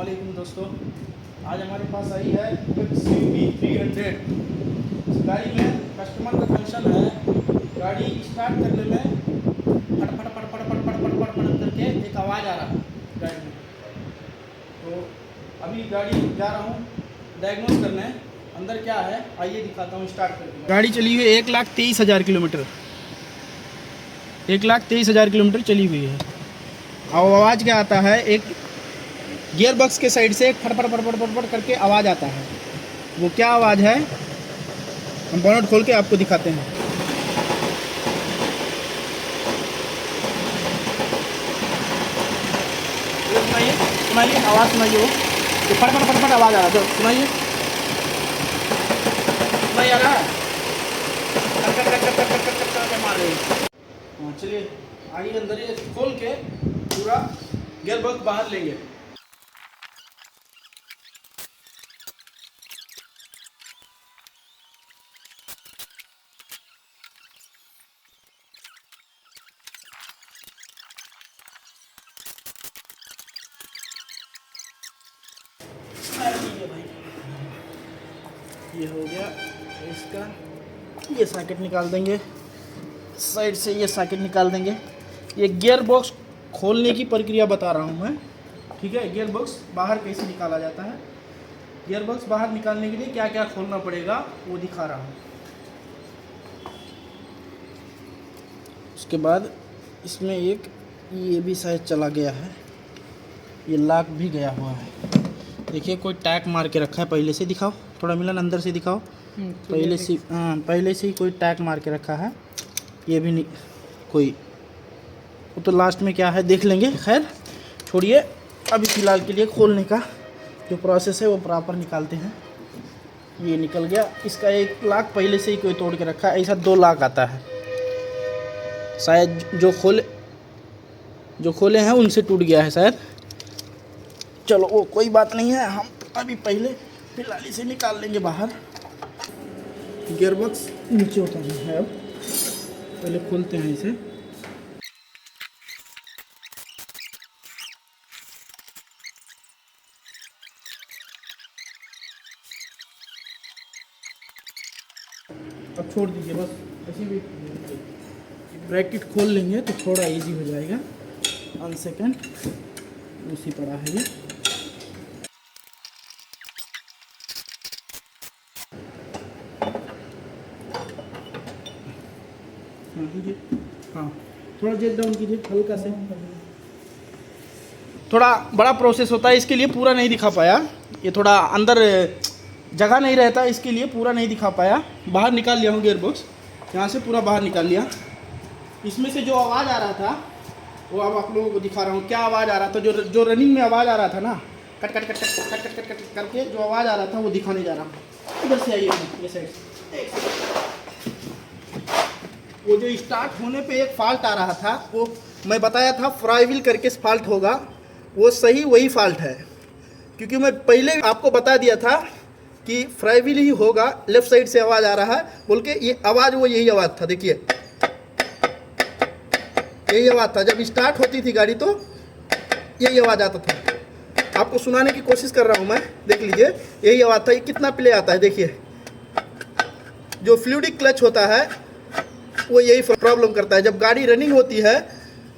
अस्सलामुअलैकुम दोस्तों, आज हमारे पास आई है CB300। इस गाड़ी में कस्टमर का फंक्शन है गाड़ी स्टार्ट करने में फट फट फट फट फट फट फट फट फट करके एक आवाज़ आ रहा है गाड़ी में। तो अभी गाड़ी जा रहा हूँ डायग्नोस करने, अंदर क्या है आइए दिखाता हूँ। स्टार्ट करके गाड़ी चली हुई 1,23,000 किलोमीटर, 1,23,000 किलोमीटर चली हुई है। और आवाज़ क्या आता है, एक गियर बॉक्स के साइड से फट फट फट फट फट फट करके आवाज़ आता है। वो क्या आवाज़ है हम बोनट खोल के आपको दिखाते हैं। ये सुनाइए, सुनाइए आवाज़ सुनाइए, वो तो फट फट फट फट आवाज़ आ रहा है। जो सुनाइए, सुनाइए आ रहा है, मार रही है। हाँ चलिए आइए अंदर ये खोल के पूरा गियर बॉक्स बाहर लेंगे। ये हो गया इसका, ये सॉकेट निकाल देंगे, साइड से ये सॉकेट निकाल देंगे। ये गियर बॉक्स खोलने की प्रक्रिया बता रहा हूँ मैं, ठीक है। गियर बॉक्स बाहर कैसे निकाला जाता है, गियर बॉक्स बाहर निकालने के लिए क्या क्या खोलना पड़ेगा वो दिखा रहा हूँ। उसके बाद इसमें एक ये भी शायद चला गया है, ये लॉक भी गया हुआ है। देखिए कोई टैग मार के रखा है, पहले से दिखाओ, थोड़ा मिलन अंदर से दिखाओ। पहले से पहले से ही कोई टैग मार के रखा है। ये भी नहीं कोई, वो तो लास्ट में क्या है देख लेंगे। खैर छोड़िए, अभी फ़िलहाल के लिए खोलने का जो प्रोसेस है वो प्रॉपर निकालते हैं। ये निकल गया, इसका एक लॉक पहले से ही कोई तोड़ के रखा है। ऐसा 2 लॉक आता है, शायद जो खोले हैं उनसे टूट गया है शायद। चलो वो कोई बात नहीं है, हम अभी पहले फिलहाल इसे निकाल लेंगे बाहर। गियर बॉक्स नीचे उतारना है, अब पहले खोलते हैं इसे। अब छोड़ दीजिए बस, ऐसे भी ब्रैकेट खोल लेंगे तो थोड़ा इजी हो जाएगा। 1 सेकेंड, उसी पड़ा है ये। हाँ थोड़ा जेट डाउन कीजिए हल्का से। थोड़ा बड़ा प्रोसेस होता है, इसके लिए पूरा नहीं दिखा पाया। ये थोड़ा अंदर जगह नहीं रहता, इसके लिए पूरा नहीं दिखा पाया। बाहर निकाल लिया हूँ गियर बॉक्स, यहाँ से पूरा बाहर निकाल लिया। इसमें से जो आवाज़ आ रहा था वो अब आप लोगों को दिखा रहा हूँ। क्या आवाज़ आ रहा था, जो रनिंग में आवाज़ आ रहा था ना, cut cut cut cut cut cut cut cut करके जो आवाज़ आ रहा था वो दिखाने जा रहा हूँ। इधर से आइए, ये साइड से। वो जो स्टार्ट होने पे एक फॉल्ट आ रहा था, वो मैं बताया था फ्राईव्हील करके फॉल्ट होगा, वो सही वही फॉल्ट है। क्योंकि मैं पहले आपको बता दिया था कि फ्राईव्हील ही होगा, लेफ़्ट साइड से आवाज़ आ रहा है बोल के। ये आवाज़ वो यही आवाज़ था, देखिए यही आवाज़ था। जब स्टार्ट होती थी गाड़ी तो यही आवाज़ आता था। आपको सुनाने की कोशिश कर रहा हूँ मैं, देख लीजिए यही आवाज़ था। ये कितना प्ले आता है देखिए। जो फ्लूइडिक क्लच होता है वो यही प्रॉब्लम करता है। जब गाड़ी रनिंग होती है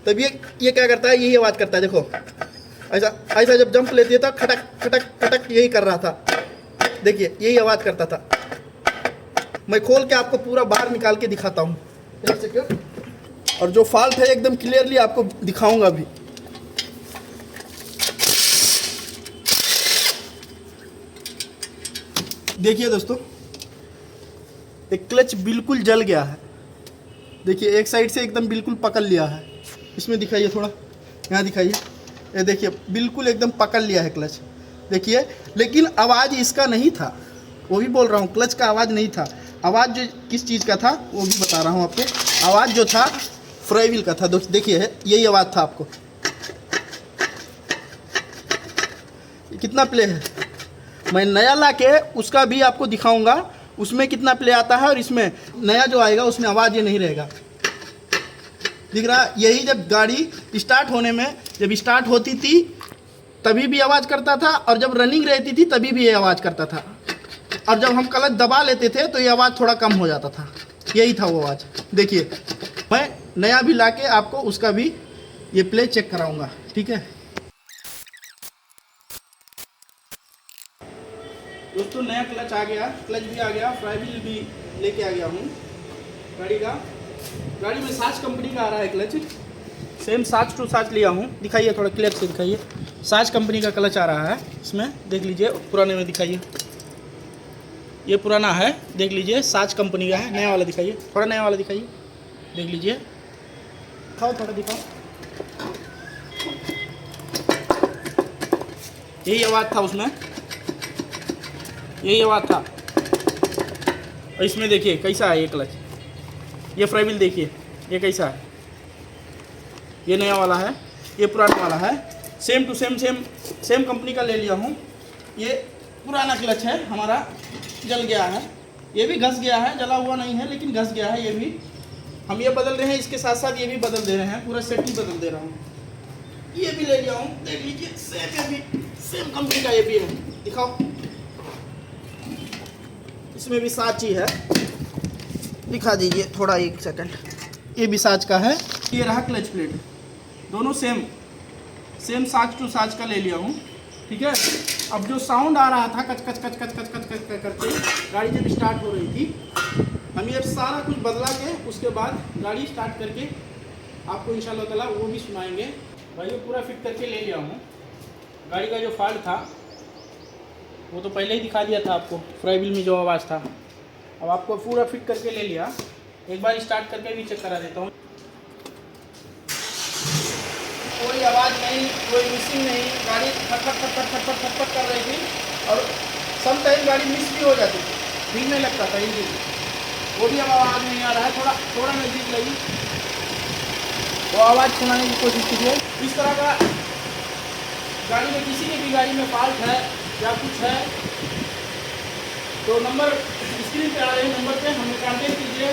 तब ये क्या करता है, यही आवाज़ करता है। देखो ऐसा ऐसा जब जंप लेती है तो खटक खटक खटक यही कर रहा था, देखिए यही आवाज़ करता था। मैं खोल के आपको पूरा बाहर निकाल के दिखाता हूँ, एक सेकंड। और जो फॉल्ट है एकदम क्लियरली आपको दिखाऊंगा अभी। देखिए दोस्तों, एक क्लच बिल्कुल जल गया है, देखिए एक साइड से एकदम बिल्कुल पकड़ लिया है। इसमें दिखाइए, थोड़ा यहाँ दिखाइए, ये देखिए बिल्कुल एकदम पकड़ लिया है क्लच, देखिए। लेकिन आवाज़ इसका नहीं था, वो भी बोल रहा हूँ, क्लच का आवाज़ नहीं था। आवाज़ जो किस चीज़ का था वो भी बता रहा हूँ आपको। आवाज़ जो था फ्राईव्हील का था, देखिए यही आवाज़ था। आपको कितना प्ले है, मैं नया ला के उसका भी आपको दिखाऊंगा, उसमें कितना प्ले आता है। और इसमें नया जो आएगा उसमें आवाज़ ये नहीं रहेगा, दिख रहा। यही जब गाड़ी स्टार्ट होने में, जब स्टार्ट होती थी तभी भी आवाज़ करता था, और जब रनिंग रहती थी तभी भी ये आवाज़ करता था, और जब हम क्लच दबा लेते थे तो ये आवाज़ थोड़ा कम हो जाता था। यही था वो आवाज़। देखिए, मैं नया भी लाके आपको उसका भी ये प्ले चेक कराऊंगा, ठीक है दोस्तों। नया क्लच आ गया, क्लच भी आ गया, फ्राइबिल भी लेके आ गया हूँ गाड़ी का। गाड़ी में साज कंपनी का आ रहा है क्लच, सेम साज टू साज लिया हूँ। दिखाइए, थोड़ा क्लियर से दिखाइए। साज कंपनी का क्लच आ रहा है इसमें, देख लीजिए। पुराने में दिखाइए, ये पुराना है, देख लीजिए। साज कंपनी का है। नया वाला दिखाइए, थोड़ा नया वाला दिखाइए, देख लीजिए। दिखाओ, थोड़ा दिखाओ। यही आवाज़ था उसमें, यही आवाज़ था। और इसमें देखिए कैसा है ये क्लच, ये फ्राइबिल देखिए ये कैसा है। ये नया वाला है, ये पुराना वाला है। सेम टू सेम कंपनी का ले लिया हूँ। ये पुराना क्लच है हमारा, जल गया है। ये भी घस गया है, जला हुआ नहीं है लेकिन घस गया है। ये भी हम ये बदल रहे हैं, इसके साथ साथ ये भी बदल दे रहे हैं, पूरा सेट ही बदल दे रहा हूँ। ये भी ले लिया हूँ, देख लीजिए। सेम कंपनी का ये भी है। दिखाओ, इसमें भी साच ही है, दिखा दीजिए थोड़ा, एक सेकंड। ये भी साच का है। ये रहा क्लच प्लेट, दोनों सेम साच टू साच का ले लिया हूँ, ठीक है। अब जो साउंड आ रहा था कच कच कच कच कच कच कच करके गाड़ी जब स्टार्ट हो रही थी, हम ये सारा कुछ बदला के उसके बाद गाड़ी स्टार्ट करके आपको इंशाल्लाह ताला वो भी सुनाएंगे। भाई ये पूरा फिट करके ले लिया हूँ। गाड़ी का जो फॉल्ट था वो तो पहले ही दिखा दिया था आपको, फ्राइबिल में जो आवाज़ था। अब आपको पूरा फिट करके ले लिया। एक बार स्टार्ट करके भी चेक करा देता हूँ। कोई आवाज़ नहीं, कोई मिसिंग नहीं। गाड़ी फटफट फटफट फटफट फटफट कर रही थी, और सम टाइम गाड़ी मिस भी हो जाती थी, भीगने लगता था इंजन। वो भी अब आवाज़ नहीं आ रहा है। थोड़ा नज़दीक लगी वो आवाज़ सुनाने की कोशिश कीजिए। इस तरह का गाड़ी में, किसी की भी गाड़ी में फॉल्ट है या कुछ है तो नंबर स्क्रीन पे आ रहे हैं, नंबर पे हमें कांटेक्ट कीजिए।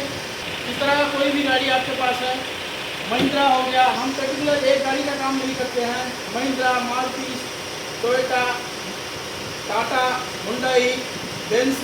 इस तरह का कोई भी गाड़ी आपके पास है, महिंद्रा हो गया, हम पर्टिकुलर एक गाड़ी का काम नहीं करते हैं। Mahindra, Maruti, Toyota, Tata, Hyundai, Benz